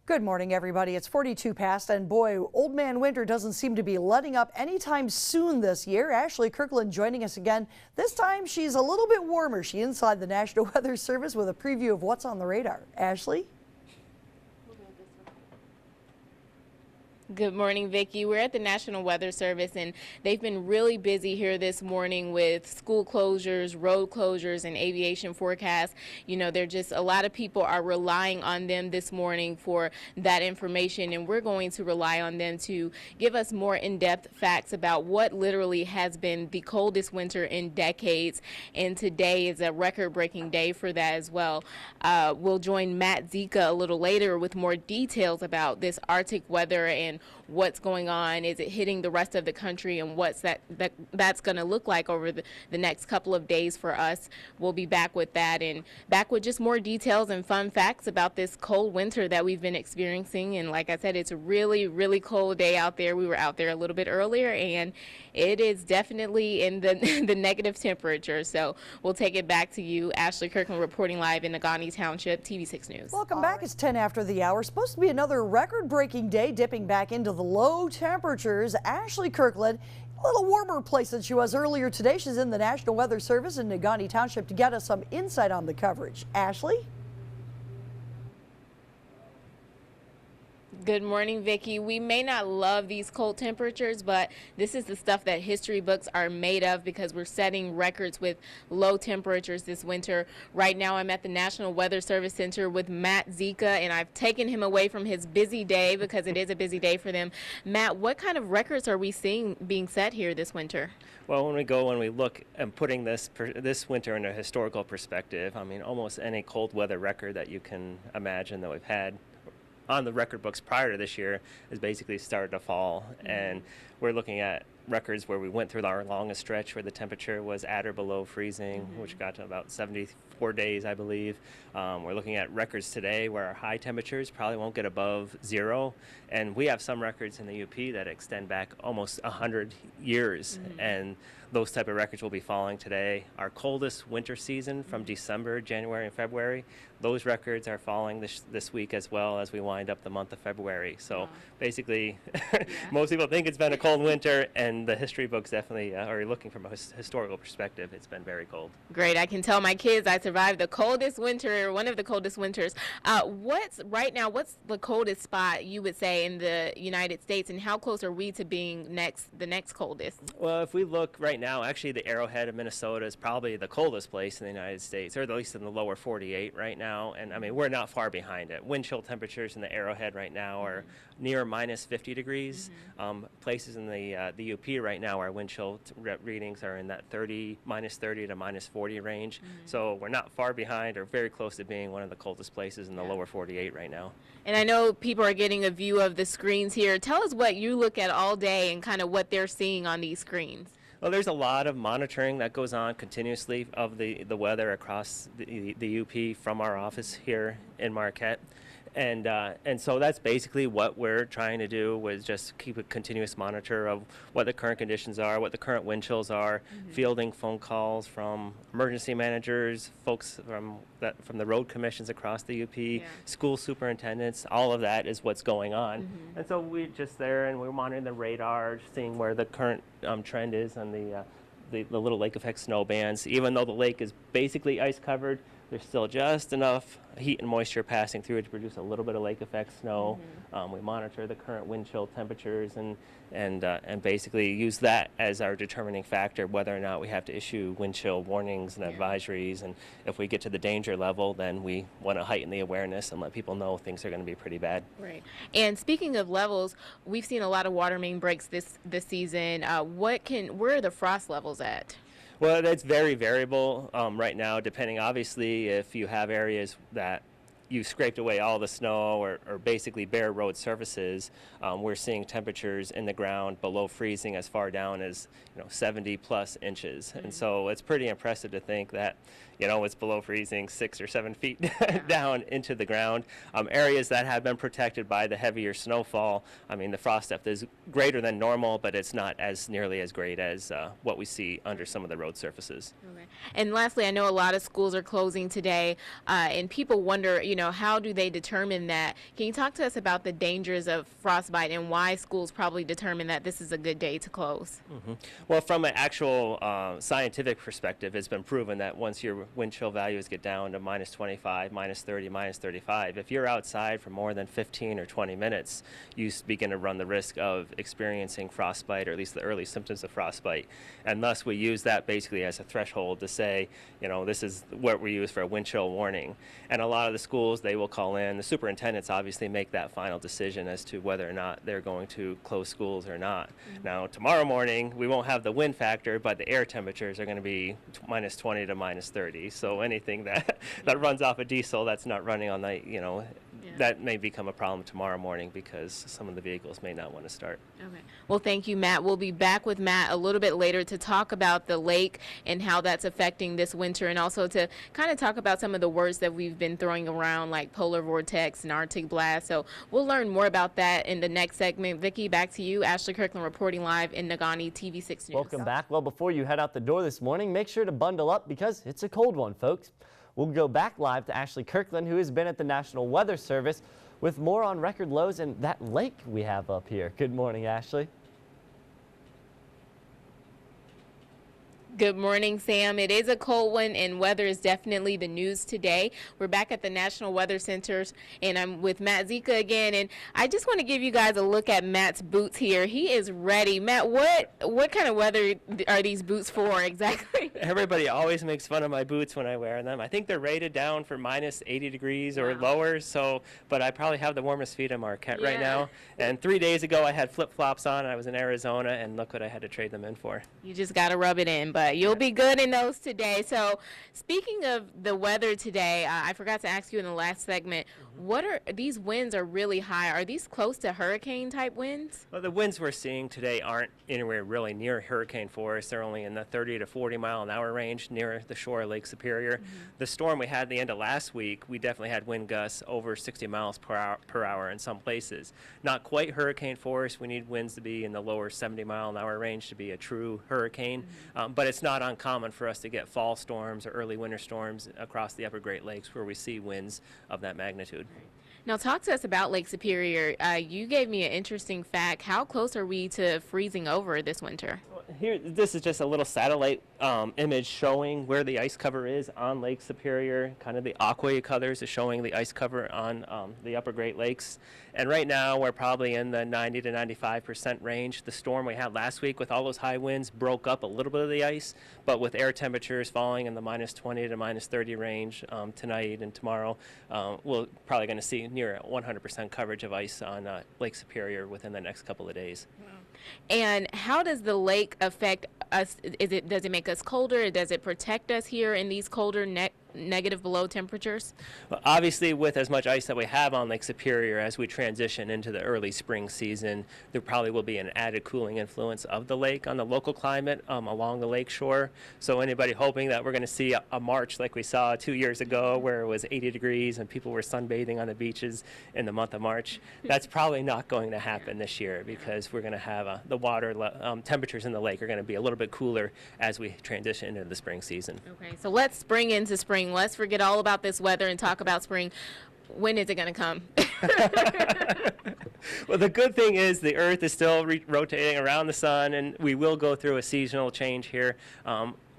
Good morning, everybody. It's 42 past, and boy, Old Man Winter doesn't seem to be letting up anytime soon this year. Ashley Kirkland joining us again. This time, she's a little bit warmer. She's inside the National Weather Service with a preview of what's on the radar. Ashley? Good morning, Vicki. We're at the National Weather Service, and they've been really busy here this morning with school closures, road closures, and aviation forecasts. You know, they're just a lot of people are relying on them this morning for that information, and we're going to rely on them to give us more in-depth facts about what literally has been the coldest winter in decades, and today is a record-breaking day for that as well. We'll join Matt Zika a little later with more details about this Arctic weather and what's going on. Is it hitting the rest of the country, and what's that's going to look like over the next couple of days for us. We'll be back with that and back with just more details and fun facts about this cold winter that we've been experiencing. And like I said, it's a really, really cold day out there. We were out there a little bit earlier, and it is definitely in the the negative temperature. So we'll take it back to you, Ashley Kirkland, reporting live in Negaunee Township, TV6 News. Welcome back. It's 10 after the hour. Supposed to be another record-breaking day, dipping back into the low temperatures. Ashley Kirkland, a little warmer place than she was earlier today. She's in the National Weather Service in Negaunee Township to get us some insight on the coverage. Ashley? Good morning, Vicki. We may not love these cold temperatures, but this is the stuff that history books are made of because we're setting records with low temperatures this winter. Right now, I'm at the National Weather Service Center with Matt Zika, and I've taken him away from his busy day because it is a busy day for them. Matt, what kind of records are we seeing being set here this winter? Well, when we look and putting this winter in a historical perspective, I mean, almost any cold weather record that you can imagine that we've had on the record books prior to this year has basically started to fall. And we're looking at records where we went through our longest stretch where the temperature was at or below freezing, which got to about 74 days, I believe. We're looking at records today where our high temperatures probably won't get above 0. And we have some records in the UP that extend back almost 100 years. And those type of records will be falling today. Our coldest winter season from December, January, and February, those records are falling this week as well as we wind up the month of February. So basically, most people think it's been a cold winter, and the history books definitely are looking from a historical perspective. It's been very cold. Great. I can tell my kids I survived the coldest winter, one of the coldest winters. What's the coldest spot you would say in the United States, and how close are we to being the next coldest? Well, if we look right now, actually the Arrowhead of Minnesota is probably the coldest place in the United States, or at least in the lower 48 right now. And I mean, we're not far behind it. Wind chill temperatures in the Arrowhead right now are near minus 50 degrees. Places in the UP right now, our wind chill readings are in that minus 30 to minus 40 range. So we're not far behind, or very close to being one of the coldest places in the lower 48 right now. And I know people are getting a view of the screens here. Tell us what you look at all day and kind of what they're seeing on these screens. Well, there's a lot of monitoring that goes on continuously of the weather across the UP from our office here in Marquette. And so that's basically what we're trying to do, was just keep a continuous monitor of what the current conditions are, what the current wind chills are, fielding phone calls from emergency managers, folks from the road commissions across the UP, school superintendents. All of that is what's going on. And so we're just there, and we're monitoring the radar, seeing where the current trend is on the little lake effect snow bands. Even though the lake is basically ice covered, there's still just enough heat and moisture passing through it to produce a little bit of lake effect snow. We monitor the current wind chill temperatures and basically use that as our determining factor whether or not we have to issue wind chill warnings and advisories. And if we get to the danger level, then we want to heighten the awareness and let people know things are going to be pretty bad. Right. And speaking of levels, we've seen a lot of water main breaks this season. Where are the frost levels at? Well, it's very variable right now, depending, obviously, if you have areas that you scraped away all the snow or basically bare road surfaces. We're seeing temperatures in the ground below freezing as far down as 70 plus inches. And so it's pretty impressive to think that it's below freezing 6 or 7 feet down into the ground. Areas that have been protected by the heavier snowfall, I mean, the frost depth is greater than normal, but it's not as nearly as great as what we see under some of the road surfaces. Okay. And lastly, I know a lot of schools are closing today, and people wonder, how do they determine that? Can you talk to us about the dangers of frostbite and why schools probably determine that this is a good day to close? Well, from an actual scientific perspective, it's been proven that once your wind chill values get down to minus 25, minus 30, minus 35, if you're outside for more than 15 or 20 minutes, you begin to run the risk of experiencing frostbite, or at least the early symptoms of frostbite. And thus we use that basically as a threshold to say, this is what we use for a wind chill warning. And a lot of the schools, they will call in. The superintendents obviously make that final decision as to whether or not they're going to close schools or not. Now, tomorrow morning, we won't have the wind factor, but the air temperatures are going to be minus 20 to minus 30. So anything that runs off of diesel that's not running all night, that may become a problem tomorrow morning because some of the vehicles may not want to start. Okay. Well, thank you, Matt. We'll be back with Matt a little bit later to talk about the lake and how that's affecting this winter, and also to kind of talk about some of the words that we've been throwing around, like polar vortex and Arctic blast. So we'll learn more about that in the next segment. Vicki, back to you. Ashley Kirkland reporting live in Nagani TV6 News. Welcome back. Well, before you head out the door this morning, make sure to bundle up because it's a cold one, folks. We'll go back live to Ashley Kirkland, who has been at the National Weather Service with more on record lows and that lake we have up here. Good morning, Ashley. Good morning, Sam. It is a cold one, and weather is definitely the news today. We're back at the National Weather Centers, and I'm with Matt Zika again. And I just want to give you guys a look at Matt's boots here. He is ready. Matt, what kind of weather are these boots for exactly? Everybody always makes fun of my boots when I wear them. I think they're rated down for minus 80 degrees or lower. But I probably have the warmest feet in Marquette right now. And 3 days ago, I had flip-flops on. I was in Arizona, and look what I had to trade them in for. You just got to rub it in, but you'll be good in those today. So speaking of the weather today, I forgot to ask you in the last segment, these winds are really high. Are these close to hurricane type winds? Well, the winds we're seeing today aren't anywhere really near hurricane force. They're only in the 30 to 40 mile an hour range near the shore of Lake Superior. The storm we had at the end of last week, we definitely had wind gusts over 60 miles per hour in some places. Not quite hurricane force. We need winds to be in the lower 70 mile an hour range to be a true hurricane. But it's not uncommon for us to get fall storms or early winter storms across the upper Great Lakes where we see winds of that magnitude. Now talk to us about Lake Superior. You gave me an interesting fact. How close are we to freezing over this winter? Here, this is just a little satellite image showing where the ice cover is on Lake Superior. Kind of the aqua colors is showing the ice cover on the upper Great Lakes. And right now we're probably in the 90 to 95% range. The storm we had last week with all those high winds broke up a little bit of the ice, but with air temperatures falling in the minus 20 to minus 30 range tonight and tomorrow, we're probably going to see near 100% coverage of ice on Lake Superior within the next couple of days. Wow. And how does the lake affect us? Does it make us colder? Does it protect us here in these colder negative below temperatures? Well, obviously, with as much ice that we have on Lake Superior, as we transition into the early spring season, there probably will be an added cooling influence of the lake on the local climate along the lake shore. So anybody hoping that we're going to see a March like we saw 2 years ago where it was 80 degrees and people were sunbathing on the beaches in the month of March, that's probably not going to happen this year because we're going to have the water temperatures in the lake are going to be a little bit cooler as we transition into the spring season. Okay, so let's spring into spring. Let's forget all about this weather and talk about spring. When is it going to come? Well, the good thing is the Earth is still rotating around the sun, and we will go through a seasonal change here.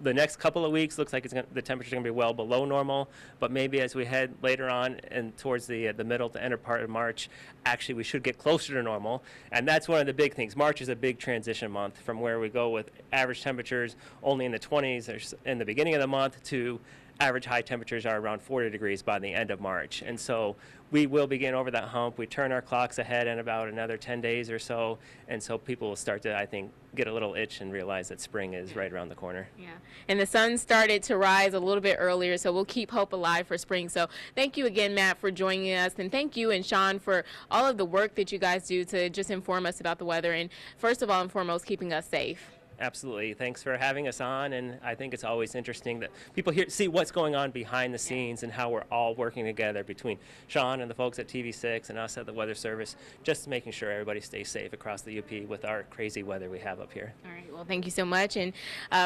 The next couple of weeks looks like the temperature's going to be well below normal, but maybe as we head later on and towards the middle to end part of March, actually we should get closer to normal, and that's one of the big things. March is a big transition month from where we go with average temperatures only in the 20s or in the beginning of the month to average high temperatures are around 40 degrees by the end of March. And so we will begin over that hump. We turn our clocks ahead in about another 10 days or so. And so people will start to, I think, get a little itch and realize that spring is right around the corner. Yeah. And the sun started to rise a little bit earlier, so we'll keep hope alive for spring. So thank you again, Matt, for joining us. And thank you and Sean for all of the work that you guys do to just inform us about the weather. And first of all and foremost, keeping us safe. Absolutely. Thanks for having us on, and I think it's always interesting that people see what's going on behind the scenes and how we're all working together between Sean and the folks at TV6 and us at the Weather Service, just making sure everybody stays safe across the UP with our crazy weather we have up here. All right. Well, thank you so much. And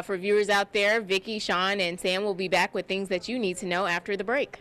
for viewers out there, Vicki, Sean, and Sam will be back with things that you need to know after the break.